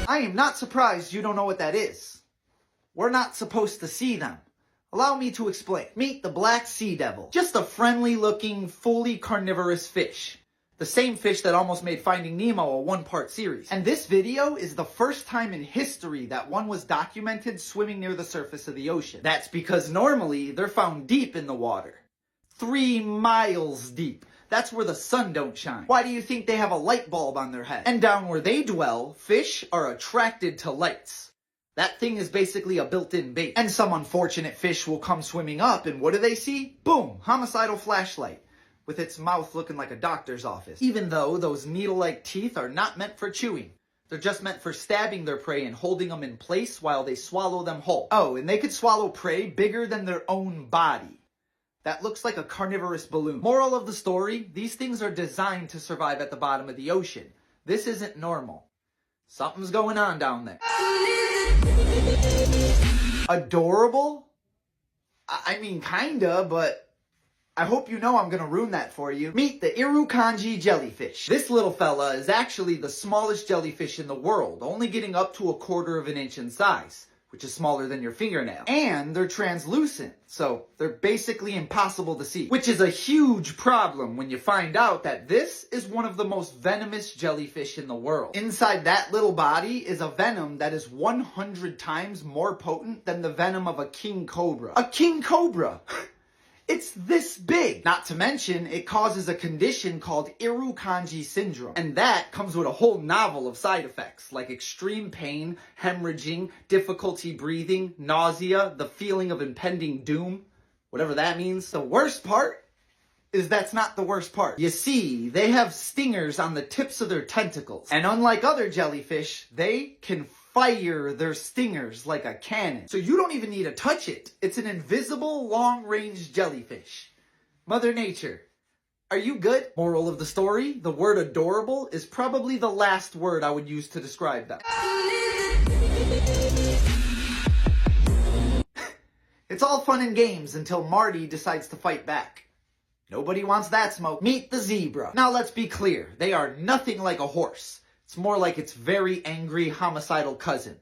I am not surprised you don't know what that is. We're not supposed to see them. Allow me to explain. Meet the black sea devil. Just a friendly looking, fully carnivorous fish. The same fish that almost made Finding Nemo a one-part series. And this video is the first time in history that one was documented swimming near the surface of the ocean. That's because normally they're found deep in the water. 3 miles deep. That's where the sun don't shine. Why do you think they have a light bulb on their head? And down where they dwell, fish are attracted to lights. That thing is basically a built-in bait. And some unfortunate fish will come swimming up, and what do they see? Boom! Homicidal flashlight. With its mouth looking like a doctor's office. Even though those needle-like teeth are not meant for chewing. They're just meant for stabbing their prey and holding them in place while they swallow them whole. Oh, and they could swallow prey bigger than their own body. That looks like a carnivorous balloon. Moral of the story, these things are designed to survive at the bottom of the ocean. This isn't normal. Something's going on down there. Adorable? I mean, kinda, but I hope you know I'm gonna ruin that for you. Meet the eerie jellyfish. This little fella is actually the smallest jellyfish in the world, only getting up to 1/4 of an inch in size, which is smaller than your fingernail. And they're translucent, so they're basically impossible to see, which is a huge problem when you find out that this is one of the most venomous jellyfish in the world. Inside that little body is a venom that is 100 times more potent than the venom of a king cobra. A king cobra! It's this big. Not to mention, it causes a condition called eerie syndrome. And that comes with a whole novel of side effects, like extreme pain, hemorrhaging, difficulty breathing, nausea, the feeling of impending doom, whatever that means. The worst part is that's not the worst part. You see, they have stingers on the tips of their tentacles. And unlike other jellyfish, they can fire their stingers like a cannon. So you don't even need to touch it. It's an invisible, long-range jellyfish. Mother Nature, are you good? Moral of the story, the word adorable is probably the last word I would use to describe them. It's all fun and games until Marty decides to fight back. Nobody wants that smoke. Meet the zebra. Now let's be clear, they are nothing like a horse. It's more like its very angry, homicidal cousin.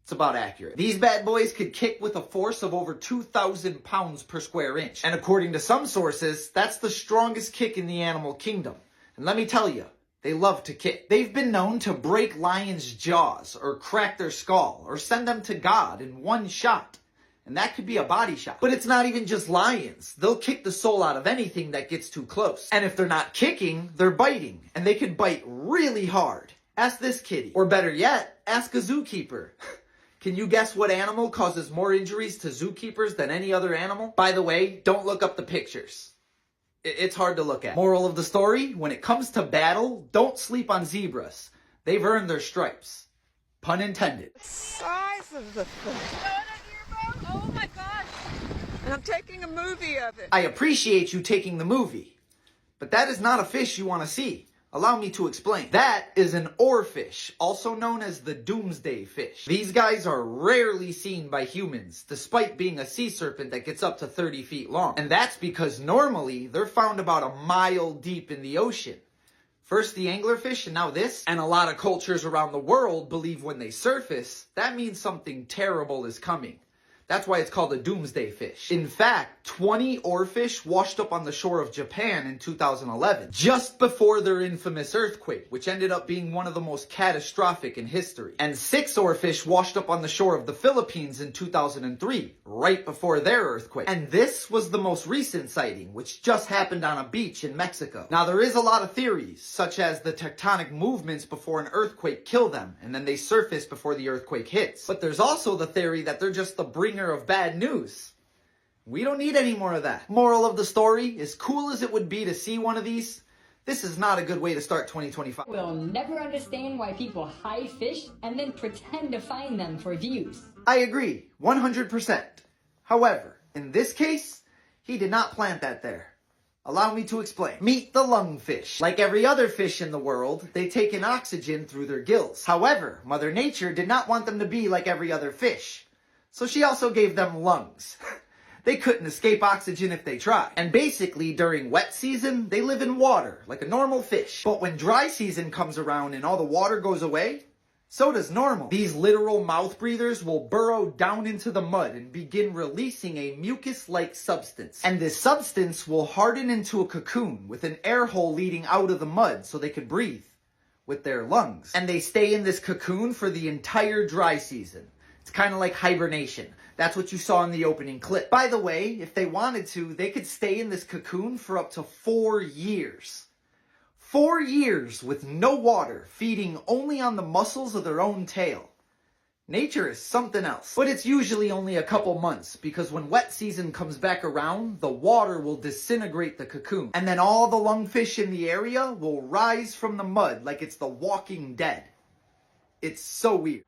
It's about accurate. These bad boys could kick with a force of over 2,000 pounds per square inch. And according to some sources, that's the strongest kick in the animal kingdom. And let me tell you, they love to kick. They've been known to break lions' jaws, or crack their skull, or send them to God in one shot. And that could be a body shot. But it's not even just lions. They'll kick the soul out of anything that gets too close. And if they're not kicking, they're biting. And they can bite really hard. Ask this kitty. Or better yet, ask a zookeeper. Can you guess what animal causes more injuries to zookeepers than any other animal? By the way, don't look up the pictures. It's hard to look at. Moral of the story, when it comes to battle, don't sleep on zebras. They've earned their stripes. Pun intended. The size of the thing. Oh my gosh! And I'm taking a movie of it. I appreciate you taking the movie, but that is not a fish you want to see. Allow me to explain. That is an oarfish, also known as the doomsday fish. These guys are rarely seen by humans, despite being a sea serpent that gets up to 30 feet long. And that's because normally they're found about 1 mile deep in the ocean. First the anglerfish and now this. And a lot of cultures around the world believe when they surface, that means something terrible is coming. That's why it's called a doomsday fish. In fact, 20 oarfish washed up on the shore of Japan in 2011, just before their infamous earthquake, which ended up being one of the most catastrophic in history. And 6 oarfish washed up on the shore of the Philippines in 2003, right before their earthquake. And this was the most recent sighting, which just happened on a beach in Mexico. Now there is a lot of theories, such as the tectonic movements before an earthquake kill them, and then they surface before the earthquake hits. But there's also the theory that they're just the bringer of bad news. We don't need any more of that. Moral of the story, as cool as it would be to see one of these, this is not a good way to start 2025. We'll never understand why people hide fish and then pretend to find them for views. I agree, 100%. However, in this case, he did not plant that there. Allow me to explain. Meet the lungfish. Like every other fish in the world, they take in oxygen through their gills. However, Mother Nature did not want them to be like every other fish. So she also gave them lungs. They couldn't escape oxygen if they tried. And basically, during wet season, they live in water, like a normal fish. But when dry season comes around and all the water goes away, So does normal. These literal mouth breathers will burrow down into the mud and begin releasing a mucus-like substance. And this substance will harden into a cocoon with an air hole leading out of the mud so they can breathe with their lungs. And they stay in this cocoon for the entire dry season. It's kind of like hibernation. That's what you saw in the opening clip. By the way, if they wanted to, they could stay in this cocoon for up to 4 years. 4 years with no water, feeding only on the muscles of their own tail. Nature is something else. But it's usually only a couple months, because when wet season comes back around, the water will disintegrate the cocoon. And then all the lungfish in the area will rise from the mud like it's the Walking Dead. It's so weird.